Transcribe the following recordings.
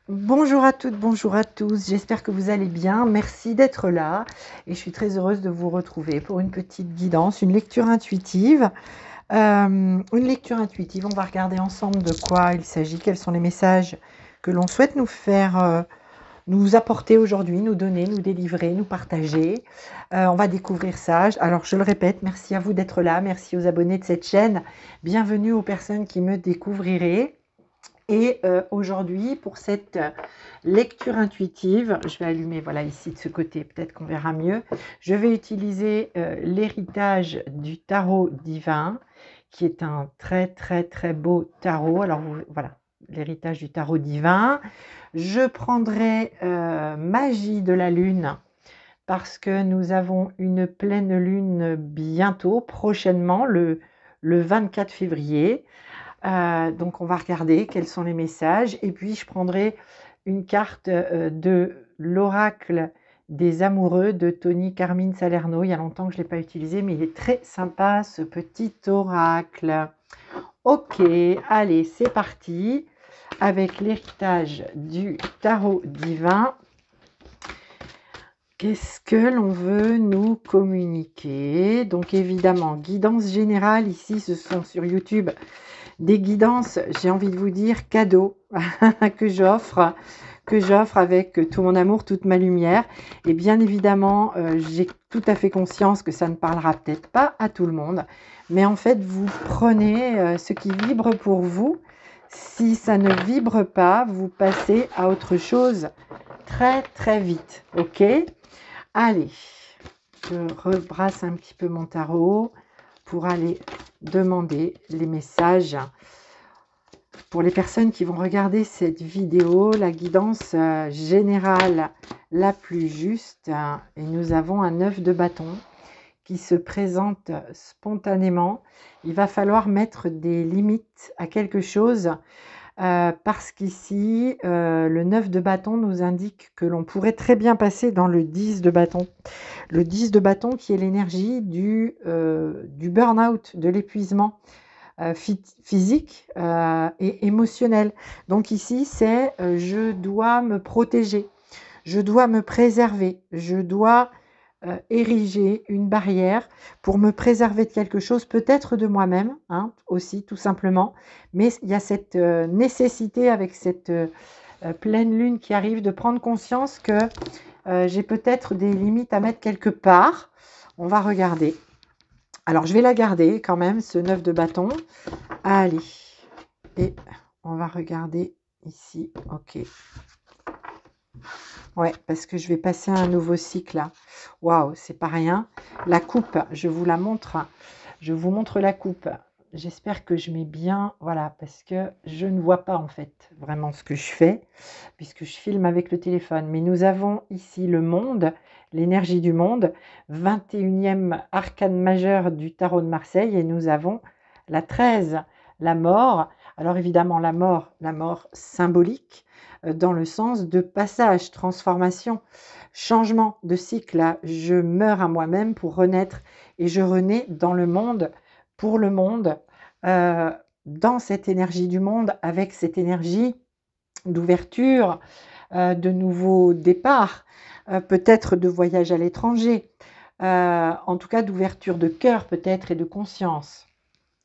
Bonjour à toutes, bonjour à tous, j'espère que vous allez bien, merci d'être là et je suis très heureuse de vous retrouver pour une petite guidance, une lecture intuitive. On va regarder ensemble de quoi il s'agit, quels sont les messages que l'on souhaite nous faire, nous apporter aujourd'hui, nous donner, nous délivrer, nous partager. On va découvrir ça. Alors je le répète, merci à vous d'être là, merci aux abonnés de cette chaîne, bienvenue aux personnes qui me découvriraient. Et aujourd'hui, pour cette lecture intuitive, je vais allumer, voilà, ici de ce côté, peut-être qu'on verra mieux. Je vais utiliser l'héritage du tarot divin, qui est un très très très beau tarot. Alors voilà, l'héritage du tarot divin. Je prendrai magie de la lune, parce que nous avons une pleine lune bientôt, prochainement, le 24 février. Donc on va regarder quels sont les messages et puis je prendrai une carte de l'oracle des amoureux de Tony Carmine Salerno. Il y a longtemps que je ne l'ai pas utilisé, mais il est très sympa ce petit oracle. Ok, allez, c'est parti avec l'héritage du tarot divin. Qu'est-ce que l'on veut nous communiquer? Donc évidemment, guidance générale, ici ce sont sur YouTube des guidances, j'ai envie de vous dire, cadeaux que j'offre avec tout mon amour, toute ma lumière. Et bien évidemment, j'ai tout à fait conscience que ça ne parlera peut-être pas à tout le monde, mais en fait, vous prenez ce qui vibre pour vous. Si ça ne vibre pas, vous passez à autre chose très très vite. Ok? Allez, je rebrasse un petit peu mon tarot pour aller demander les messages. Pour les personnes qui vont regarder cette vidéo, la guidance générale la plus juste, et nous avons un 9 de bâton qui se présente spontanément. Il va falloir mettre des limites à quelque chose parce qu'ici, le 9 de bâton nous indique que l'on pourrait très bien passer dans le 10 de bâton. Le 10 de bâton qui est l'énergie du burn-out, de l'épuisement physique et émotionnel. Donc ici, c'est je dois me protéger, je dois me préserver, je dois ériger une barrière pour me préserver de quelque chose, peut-être de moi-même, hein, aussi, tout simplement. Mais il y a cette nécessité avec cette pleine lune qui arrive de prendre conscience que j'ai peut-être des limites à mettre quelque part. On va regarder. Alors, je vais la garder quand même, ce 9 de bâton. Allez, et on va regarder ici. Ok. Ouais, parce que je vais passer à un nouveau cycle là. Waouh, c'est pas rien. La coupe, je vous la montre. Je vous montre la coupe. J'espère que je mets bien, voilà, parce que je ne vois pas en fait vraiment ce que je fais, puisque je filme avec le téléphone. Mais nous avons ici le monde, l'énergie du monde, 21e arcane majeur du tarot de Marseille, et nous avons la 13, la mort. Alors évidemment, la mort symbolique, dans le sens de passage, transformation, changement de cycle. Là, je meurs à moi-même pour renaître et je renais dans le monde, pour le monde, dans cette énergie du monde, avec cette énergie d'ouverture, de nouveaux départs, peut-être de voyage à l'étranger, en tout cas d'ouverture de cœur peut-être et de conscience.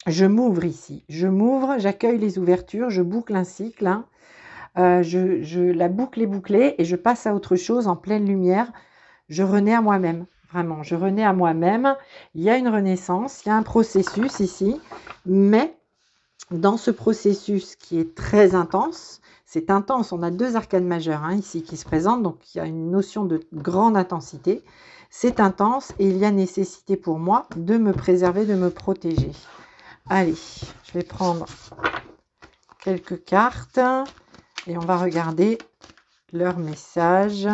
Je m'ouvre ici, je m'ouvre, j'accueille les ouvertures, je boucle un cycle, hein. La boucle est bouclée et je passe à autre chose en pleine lumière. Je renais à moi-même, vraiment, je renais à moi-même. Il y a une renaissance, il y a un processus ici, mais dans ce processus qui est très intense, c'est intense, on a deux arcanes majeures hein, ici qui se présentent, donc il y a une notion de grande intensité. C'est intense et il y a nécessité pour moi de me préserver, de me protéger. Allez, je vais prendre quelques cartes et on va regarder leur message.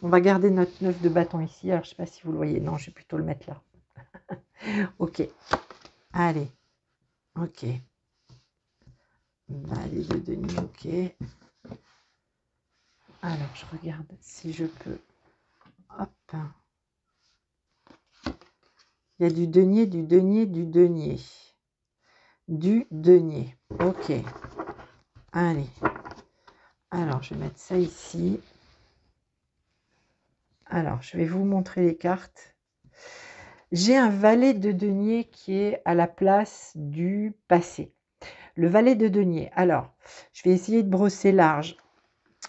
On va garder notre 9 de bâton ici. Alors, je ne sais pas si vous le voyez. Non, je vais plutôt le mettre là. Ok. Allez. Ok. Allez, de denier. Ok. Alors, je regarde si je peux. Hop. Il y a du denier, du denier, du denier. du denier. Ok. Allez. Alors, je vais mettre ça ici. Alors, je vais vous montrer les cartes. J'ai un valet de denier qui est à la place du passé. Le valet de denier. Alors, je vais essayer de brosser large.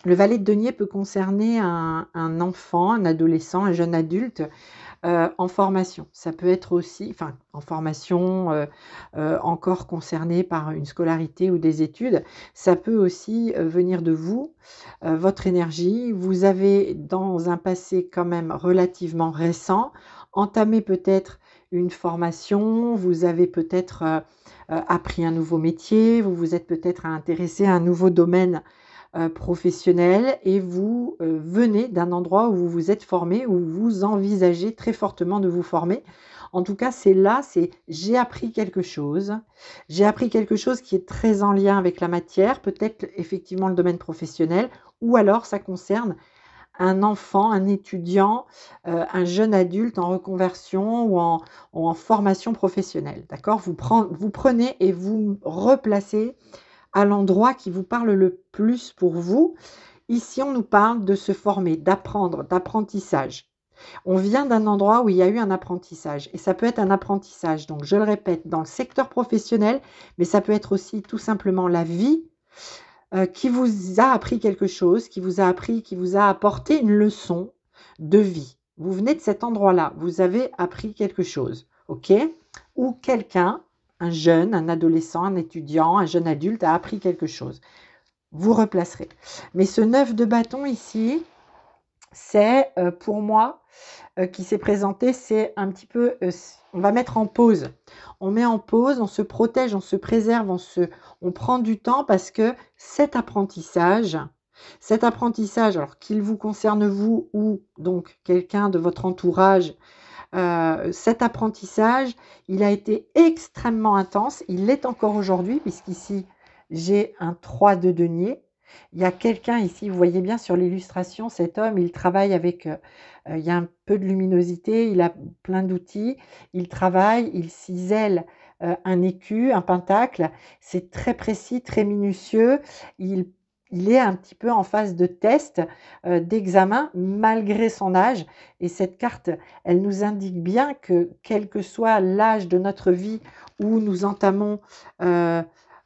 Le valet de denier peut concerner un enfant, un adolescent, un jeune adulte en formation. Ça peut être aussi, enfin, en formation, encore concerné par une scolarité ou des études. Ça peut aussi venir de vous, votre énergie. Vous avez, dans un passé quand même relativement récent, entamé peut-être une formation, vous avez peut-être appris un nouveau métier, vous vous êtes peut-être intéressé à un nouveau domaine professionnel et vous venez d'un endroit où vous vous êtes formé, où vous envisagez très fortement de vous former. En tout cas, c'est là, c'est j'ai appris quelque chose. J'ai appris quelque chose qui est très en lien avec la matière, peut-être effectivement le domaine professionnel, ou alors ça concerne un enfant, un étudiant, un jeune adulte en reconversion ou en formation professionnelle. D'accord, vous prenez et vous replacez à l'endroit qui vous parle le plus pour vous. Ici, on nous parle de se former, d'apprendre, d'apprentissage. On vient d'un endroit où il y a eu un apprentissage. Et ça peut être un apprentissage, donc je le répète, dans le secteur professionnel, mais ça peut être aussi tout simplement la vie qui vous a appris quelque chose, qui vous a appris, qui vous a apporté une leçon de vie. Vous venez de cet endroit-là, vous avez appris quelque chose, ok? Ou quelqu'un, un jeune, un adolescent, un étudiant, un jeune adulte a appris quelque chose. Vous replacerez. Mais ce 9 de bâton ici, c'est pour moi qui s'est présenté, c'est un petit peu, on va mettre en pause. On met en pause, on se protège, on se préserve, on prend du temps parce que cet apprentissage, alors qu'il vous concerne vous ou donc quelqu'un de votre entourage, cet apprentissage, il a été extrêmement intense. Il l'est encore aujourd'hui puisqu'ici, j'ai un 3 de denier. Il y a quelqu'un ici, vous voyez bien sur l'illustration, cet homme, il travaille avec, il y a un peu de luminosité, il a plein d'outils, il travaille, il cisèle un écu, un pentacle. C'est très précis, très minutieux. Il, il est un petit peu en phase de test, d'examen, malgré son âge. Et cette carte, elle nous indique bien que quel que soit l'âge de notre vie où nous entamons,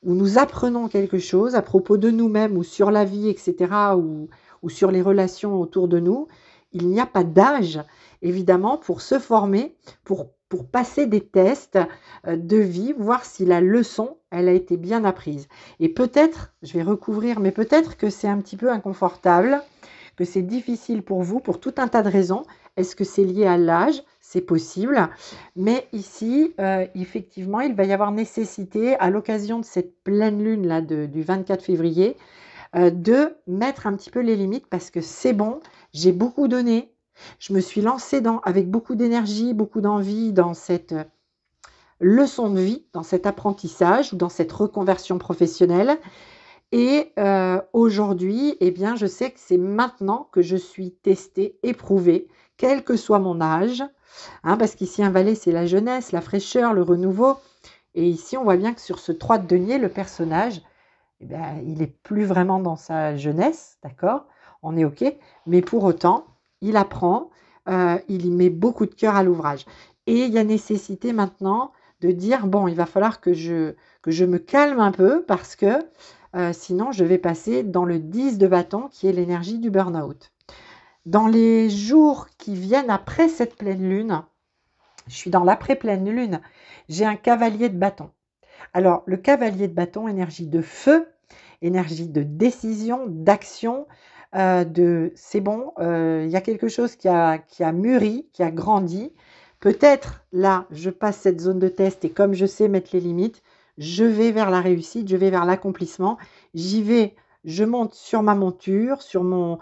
où nous apprenons quelque chose à propos de nous-mêmes ou sur la vie, etc., ou sur les relations autour de nous, il n'y a pas d'âge, évidemment, pour se former, pour passer des tests de vie, voir si la leçon, elle a été bien apprise. Et peut-être, je vais recouvrir, mais peut-être que c'est un petit peu inconfortable, que c'est difficile pour vous, pour tout un tas de raisons. Est-ce que c'est lié à l'âge? C'est possible. Mais ici, effectivement, il va y avoir nécessité, à l'occasion de cette pleine lune-là du 24 février, de mettre un petit peu les limites parce que c'est bon, j'ai beaucoup donné, je me suis lancée avec beaucoup d'énergie, beaucoup d'envie dans cette leçon de vie, dans cet apprentissage ou dans cette reconversion professionnelle. Et aujourd'hui, eh bien, je sais que c'est maintenant que je suis testée, éprouvée, quel que soit mon âge, hein, parce qu'ici, un valet, c'est la jeunesse, la fraîcheur, le renouveau. Et ici, on voit bien que sur ce 3 de denier, le personnage, eh bien, il n'est plus vraiment dans sa jeunesse, d'accord? On est OK, mais pour autant, il apprend, il y met beaucoup de cœur à l'ouvrage. Et il y a nécessité maintenant de dire, bon, il va falloir que je me calme un peu parce que sinon, je vais passer dans le 10 de bâton qui est l'énergie du burn-out. Dans les jours qui viennent après cette pleine lune, je suis dans l'après-pleine lune, j'ai un cavalier de bâton. Alors, le cavalier de bâton, énergie de feu, énergie de décision, d'action, c'est bon, il y a quelque chose qui a mûri, qui a grandi. Peut-être là, je passe cette zone de test et comme je sais mettre les limites, je vais vers la réussite, je vais vers l'accomplissement. J'y vais, je monte sur ma monture, sur mon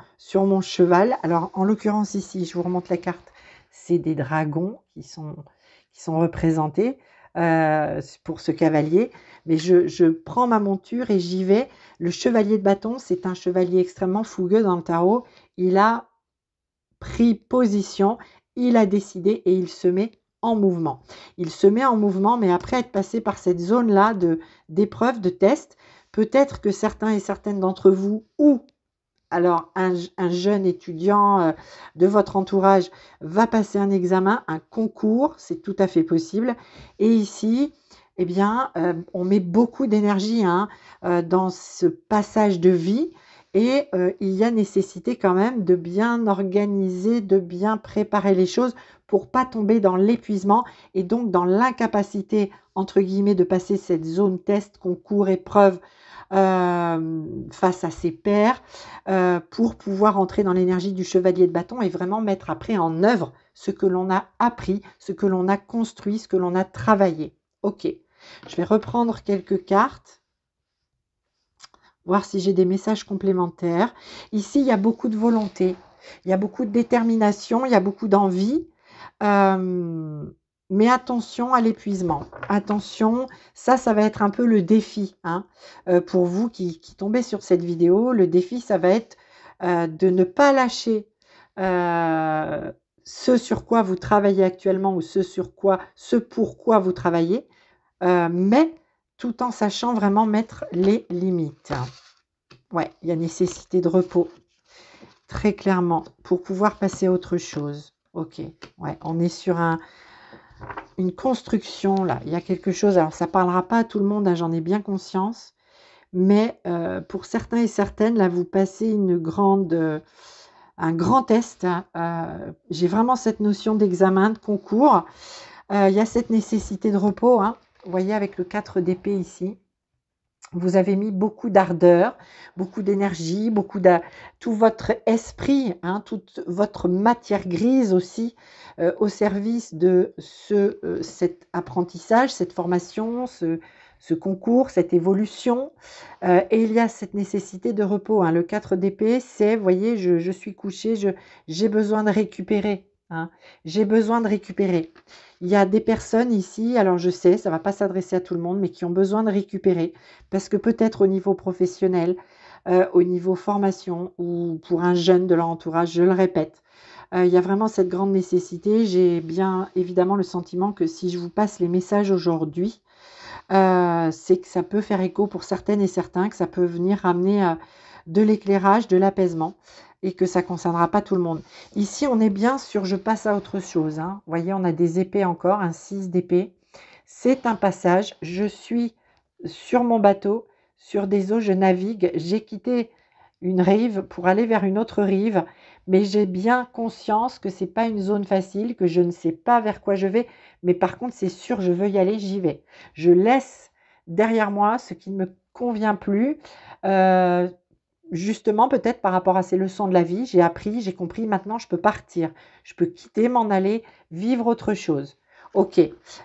cheval. Alors, en l'occurrence ici, je vous remonte la carte, c'est des dragons qui sont représentés pour ce cavalier. Mais je prends ma monture et j'y vais. Le chevalier de bâton, c'est un chevalier extrêmement fougueux dans le tarot. Il a pris position, il a décidé et il se met en mouvement. Il se met en mouvement, mais après être passé par cette zone-là d'épreuve, de test, peut-être que certains et certaines d'entre vous, ou alors un jeune étudiant de votre entourage va passer un examen, un concours, c'est tout à fait possible. Et ici, eh bien, on met beaucoup d'énergie dans ce passage de vie et il y a nécessité quand même de bien organiser, de bien préparer les choses pour pas tomber dans l'épuisement et donc dans l'incapacité, entre guillemets, de passer cette zone test, concours, épreuve face à ses pairs pour pouvoir entrer dans l'énergie du chevalier de bâton et vraiment mettre après en œuvre ce que l'on a appris, ce que l'on a construit, ce que l'on a travaillé. Ok, je vais reprendre quelques cartes, voir si j'ai des messages complémentaires. Ici, il y a beaucoup de volonté, il y a beaucoup de détermination, il y a beaucoup d'envie. Mais attention à l'épuisement. Attention, ça va être un peu le défi pour vous qui tombez sur cette vidéo. Le défi, ça va être de ne pas lâcher ce sur quoi vous travaillez actuellement ou ce pourquoi vous travaillez, mais tout en sachant vraiment mettre les limites. Ouais, il y a nécessité de repos, très clairement, pour pouvoir passer à autre chose. Ok, ouais, on est sur une construction là, il y a quelque chose, alors ça parlera pas à tout le monde, j'en ai bien conscience, mais pour certains et certaines, là vous passez un grand test, j'ai vraiment cette notion d'examen, de concours, il y a cette nécessité de repos, vous voyez avec le 4 d'épée ici, vous avez mis beaucoup d'ardeur, beaucoup d'énergie, tout votre esprit, toute votre matière grise aussi au service de cet apprentissage, cette formation, ce concours, cette évolution. Et il y a cette nécessité de repos. Le 4 d'épée, c'est, vous voyez, je suis couché, j'ai besoin de récupérer. J'ai besoin de récupérer. Il y a des personnes ici, alors je sais, ça ne va pas s'adresser à tout le monde, mais qui ont besoin de récupérer, parce que peut-être au niveau professionnel, au niveau formation, ou pour un jeune de leur entourage, je le répète, il y a vraiment cette grande nécessité. J'ai bien évidemment le sentiment que si je vous passe les messages aujourd'hui, c'est que ça peut faire écho pour certaines et certains, que ça peut venir ramener de l'éclairage, de l'apaisement, et que ça ne concernera pas tout le monde. Ici, on est bien sur je passe à autre chose. Vous voyez, on a des épées encore, un 6 d'épée. C'est un passage. Je suis sur mon bateau, sur des eaux, je navigue. J'ai quitté une rive pour aller vers une autre rive, mais j'ai bien conscience que ce n'est pas une zone facile, que je ne sais pas vers quoi je vais, mais par contre, c'est sûr, je veux y aller, j'y vais. Je laisse derrière moi ce qui ne me convient plus, justement, peut-être par rapport à ces leçons de la vie, j'ai appris, j'ai compris, maintenant je peux partir, je peux quitter, m'en aller, vivre autre chose. Ok,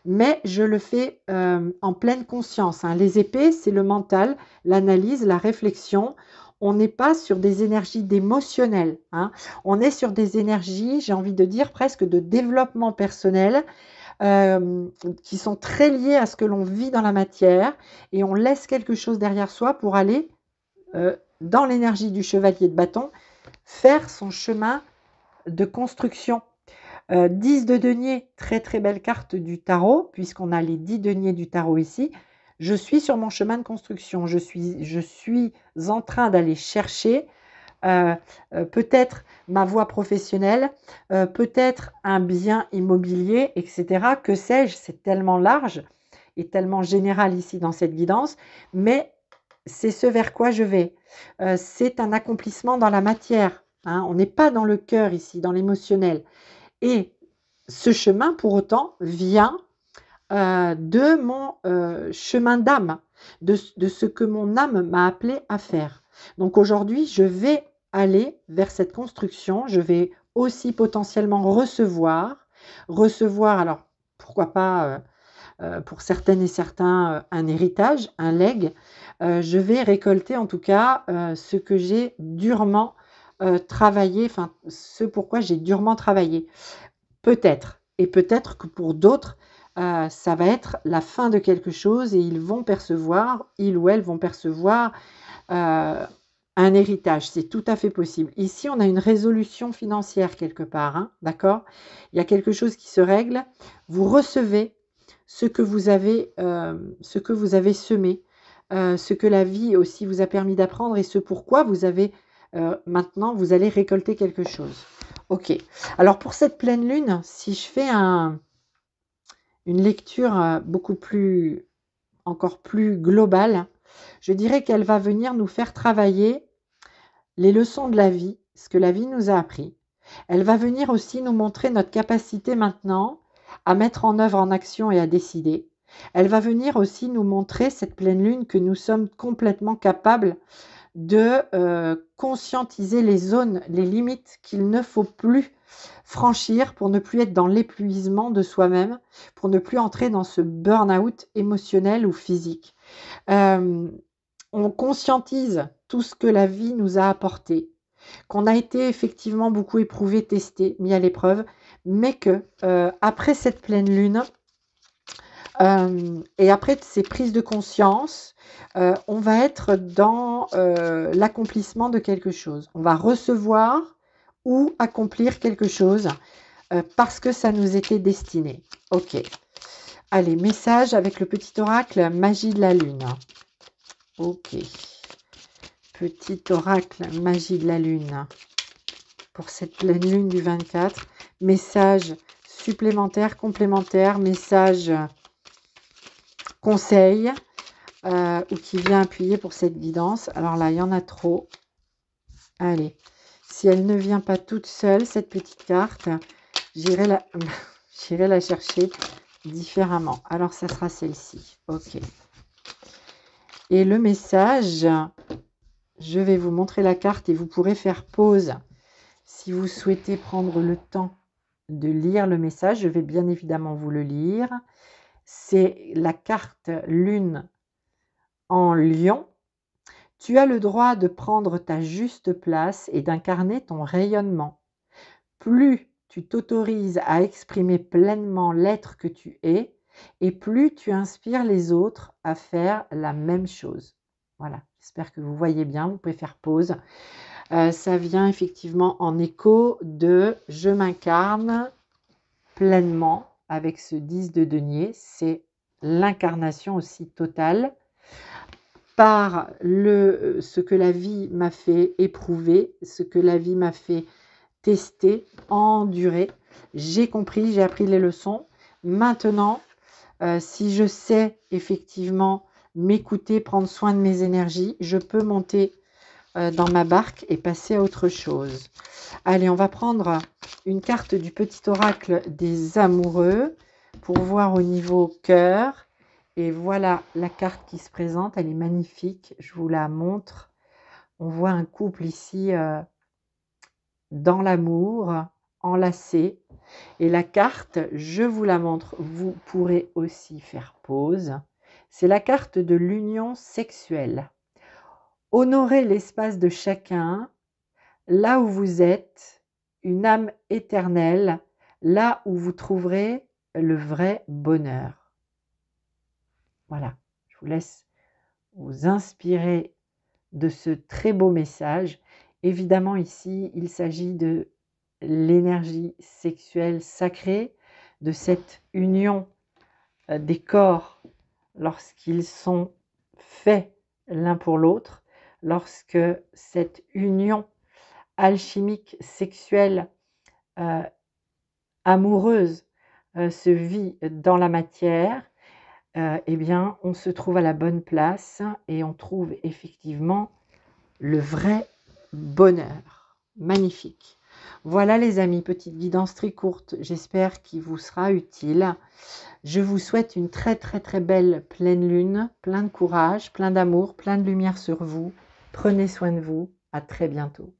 mais je le fais en pleine conscience. Les épées, c'est le mental, l'analyse, la réflexion. On n'est pas sur des énergies d'émotionnel. On est sur des énergies, j'ai envie de dire, presque de développement personnel, qui sont très liées à ce que l'on vit dans la matière. Et on laisse quelque chose derrière soi pour aller dans l'énergie du chevalier de bâton, faire son chemin de construction. 10 de denier, très très belle carte du tarot, puisqu'on a les 10 deniers du tarot ici. Je suis sur mon chemin de construction, je suis en train d'aller chercher peut-être ma voie professionnelle, peut-être un bien immobilier, etc. Que sais-je, c'est tellement large et tellement général ici dans cette guidance, mais c'est ce vers quoi je vais. C'est un accomplissement dans la matière. On n'est pas dans le cœur ici, dans l'émotionnel. Et ce chemin, pour autant, vient de mon chemin d'âme, de ce que mon âme m'a appelé à faire. Donc aujourd'hui, je vais aller vers cette construction. Je vais aussi potentiellement recevoir, alors pourquoi pas pour certaines et certains un héritage, un legs. Je vais récolter en tout cas ce que j'ai durement travaillé, enfin ce pourquoi j'ai durement travaillé. Peut-être, et peut-être que pour d'autres, ça va être la fin de quelque chose et ils ou elles vont percevoir Un héritage, c'est tout à fait possible. Ici, on a une résolution financière quelque part, hein, d'accord? Il y a quelque chose qui se règle. Vous recevez ce que vous avez semé, ce que la vie aussi vous a permis d'apprendre et ce pourquoi vous avez maintenant, vous allez récolter quelque chose. Ok. Alors pour cette pleine lune, si je fais une lecture encore plus globale, je dirais qu'elle va venir nous faire travailler les leçons de la vie, ce que la vie nous a appris. Elle va venir aussi nous montrer notre capacité maintenant à mettre en œuvre, en action et à décider. Elle va venir aussi nous montrer, cette pleine lune, que nous sommes complètement capables de conscientiser les zones, les limites qu'il ne faut plus franchir pour ne plus être dans l'épuisement de soi-même, pour ne plus entrer dans ce burn-out émotionnel ou physique. On conscientise tout ce que la vie nous a apporté, qu'on a été effectivement beaucoup éprouvé, testé, mis à l'épreuve, mais que après cette pleine lune et après ces prises de conscience, on va être dans l'accomplissement de quelque chose. On va recevoir ou accomplir quelque chose parce que ça nous était destiné. Ok. Allez, message avec le petit oracle magie de la lune. Ok. Petit oracle magie de la lune pour cette pleine lune du 24. Message supplémentaire, complémentaire, message conseil ou qui vient appuyer pour cette guidance. Alors là, il y en a trop. Allez, si elle ne vient pas toute seule, cette petite carte, j'irai la chercher différemment. Alors, ça sera celle-ci. Ok. Et le message, je vais vous montrer la carte et vous pourrez faire pause si vous souhaitez prendre le temps de lire le message. Je vais bien évidemment vous le lire. C'est la carte lune en lion. Tu as le droit de prendre ta juste place et d'incarner ton rayonnement. Plus tu t'autorises à exprimer pleinement l'être que tu es, et plus tu inspires les autres à faire la même chose. Voilà, j'espère que vous voyez bien, vous pouvez faire pause. Ça vient effectivement en écho de « Je m'incarne pleinement » avec ce 10 de denier. C'est l'incarnation aussi totale par ce que la vie m'a fait éprouver, ce que la vie m'a fait tester, endurer. J'ai compris, j'ai appris les leçons. Maintenant, si je sais effectivement m'écouter, prendre soin de mes énergies, je peux monter dans ma barque et passer à autre chose. Allez, on va prendre une carte du petit oracle des amoureux pour voir au niveau cœur. Et voilà la carte qui se présente, elle est magnifique, je vous la montre. On voit un couple ici dans l'amour, enlacé. Et la carte, je vous la montre, vous pourrez aussi faire pause. C'est la carte de l'union sexuelle. Honorez l'espace de chacun, là où vous êtes, une âme éternelle, là où vous trouverez le vrai bonheur. Voilà, je vous laisse vous inspirer de ce très beau message. Évidemment, ici, il s'agit de l'énergie sexuelle sacrée, de cette union des corps lorsqu'ils sont faits l'un pour l'autre, lorsque cette union alchimique sexuelle amoureuse se vit dans la matière, eh bien, on se trouve à la bonne place et on trouve effectivement le vrai bonheur. Magnifique. Voilà les amis, petite guidance très courte, j'espère qu'il vous sera utile. Je vous souhaite une très belle pleine lune, plein de courage, plein d'amour, plein de lumière sur vous. Prenez soin de vous, à très bientôt.